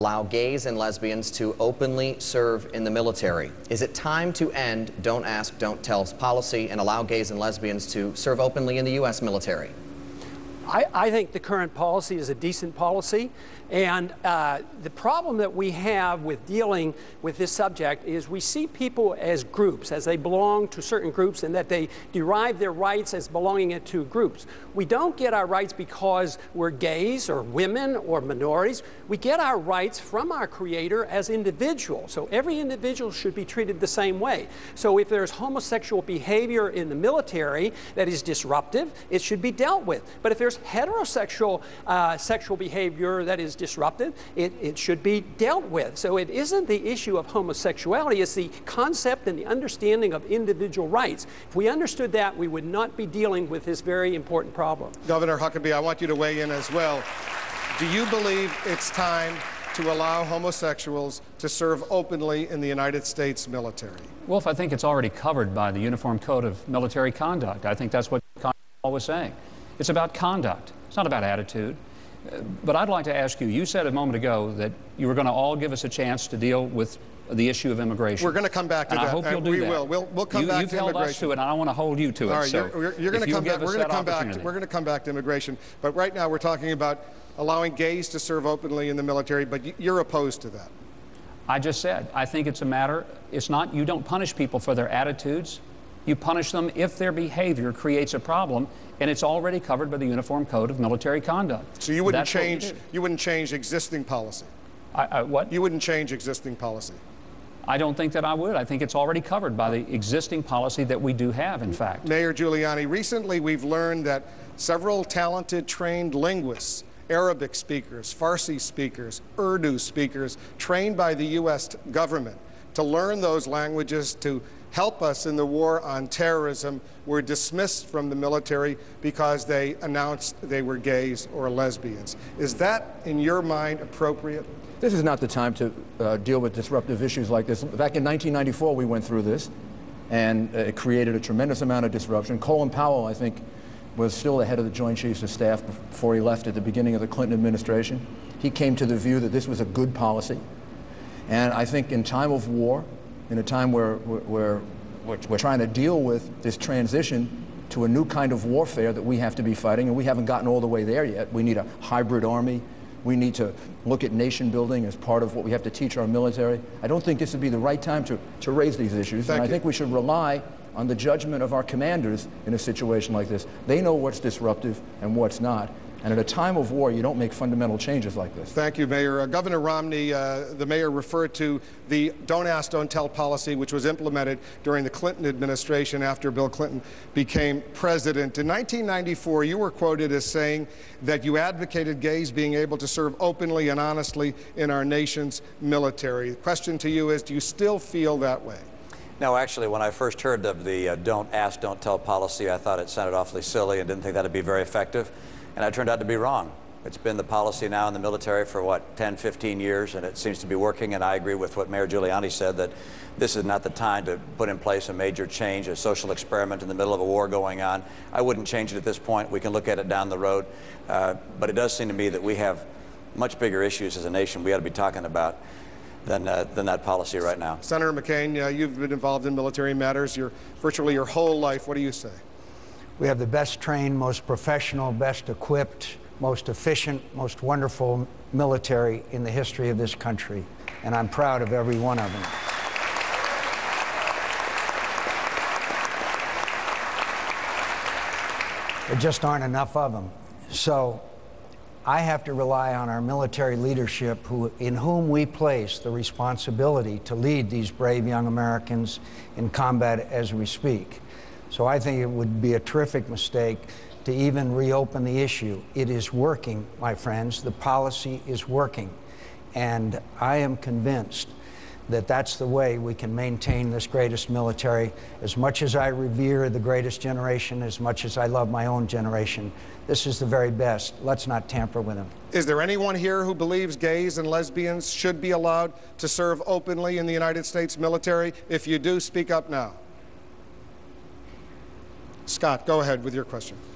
allow gays and lesbians to openly serve in the military. Is it time to end don't ask, don't tell policy and allow gays and lesbians to serve openly in the U.S. military? I think the current policy is a decent policy, and the problem that we have with dealing with this subject is we see people as groups, as they belong to certain groups, and that they derive their rights as belonging to groups. We don't get our rights because we're gays or women or minorities. We get our rights from our Creator as individuals. So every individual should be treated the same way. So if there's homosexual behavior in the military that is disruptive, it should be dealt with. But if there's heterosexual sexual behavior that is disruptive, it should be dealt with. So it isn't the issue of homosexuality, it's the concept and the understanding of individual rights. If we understood that, we would not be dealing with this very important problem. Governor Huckabee, I want you to weigh in as well. Do you believe it's time to allow homosexuals to serve openly in the United States military? Wolf, I think it's already covered by the Uniform Code of Military Conduct. I think that's what Congress was saying. It's about conduct. It's not about attitude. But I'd like to ask you, you said a moment ago that you were going to all give us a chance to deal with the issue of immigration. We're going to come back to that. I hope you'll do that. We will. We'll come back to immigration. You've held us to it, and I want to hold you to it. All right, so you're going to come back. We're going to come back to immigration. But right now we're talking about allowing gays to serve openly in the military, but you're opposed to that. I just said, I think it's a matter, it's not, you don't punish people for their attitudes. You punish them if their behavior creates a problem, and it's already covered by the Uniform Code of Military Conduct. So you wouldn't change. You wouldn't change existing policy. What? You wouldn't change existing policy. I don't think that I would. I think it's already covered by the existing policy that we do have, in fact. Mayor Giuliani, recently we've learned that several talented, trained linguists, Arabic speakers, Farsi speakers, Urdu speakers, trained by the U.S. government to learn those languages to help us in the war on terrorism, were dismissed from the military because they announced they were gays or lesbians. Is that, in your mind, appropriate? This is not the time to deal with disruptive issues like this. Back in 1994, we went through this, and it created a tremendous amount of disruption. Colin Powell, I think, was still the head of the Joint Chiefs of Staff before he left at the beginning of the Clinton administration. He came to the view that this was a good policy. And I think in time of war, in a time where we're trying to deal with this transition to a new kind of warfare that we have to be fighting, and we haven't gotten all the way there yet. We need a hybrid army. We need to look at nation building as part of what we have to teach our military. I don't think this would be the right time to raise these issues. And I think we should rely on the judgment of our commanders in a situation like this. They know what's disruptive and what's not. And at a time of war, you don't make fundamental changes like this. Thank you, Mayor. Governor Romney, the mayor referred to the don't ask, don't tell policy, which was implemented during the Clinton administration after Bill Clinton became president. In 1994, you were quoted as saying that you advocated gays being able to serve openly and honestly in our nation's military. The question to you is, do you still feel that way? No, actually, when I first heard of the don't ask, don't tell policy, I thought it sounded awfully silly and didn't think that would be very effective. And I turned out to be wrong. It's been the policy now in the military for, what, 10, 15 years, and it seems to be working. And I agree with what Mayor Giuliani said, that this is not the time to put in place a major change, a social experiment in the middle of a war going on. I wouldn't change it at this point. We can look at it down the road. But it does seem to me that we have much bigger issues as a nation we ought to be talking about than that policy right now. Senator McCain, you've been involved in military matters virtually your whole life. What do you say? We have the best trained, most professional, best equipped, most efficient, most wonderful military in the history of this country, and I'm proud of every one of them. There just aren't enough of them. So I have to rely on our military leadership, in whom we place the responsibility to lead these brave young Americans in combat as we speak. So I think it would be a terrific mistake to even reopen the issue. It is working, my friends. The policy is working. And I am convinced that that's the way we can maintain this greatest military. As much as I revere the greatest generation, as much as I love my own generation, this is the very best. Let's not tamper with them. Is there anyone here who believes gays and lesbians should be allowed to serve openly in the United States military? If you do, speak up now. Scott, go ahead with your question.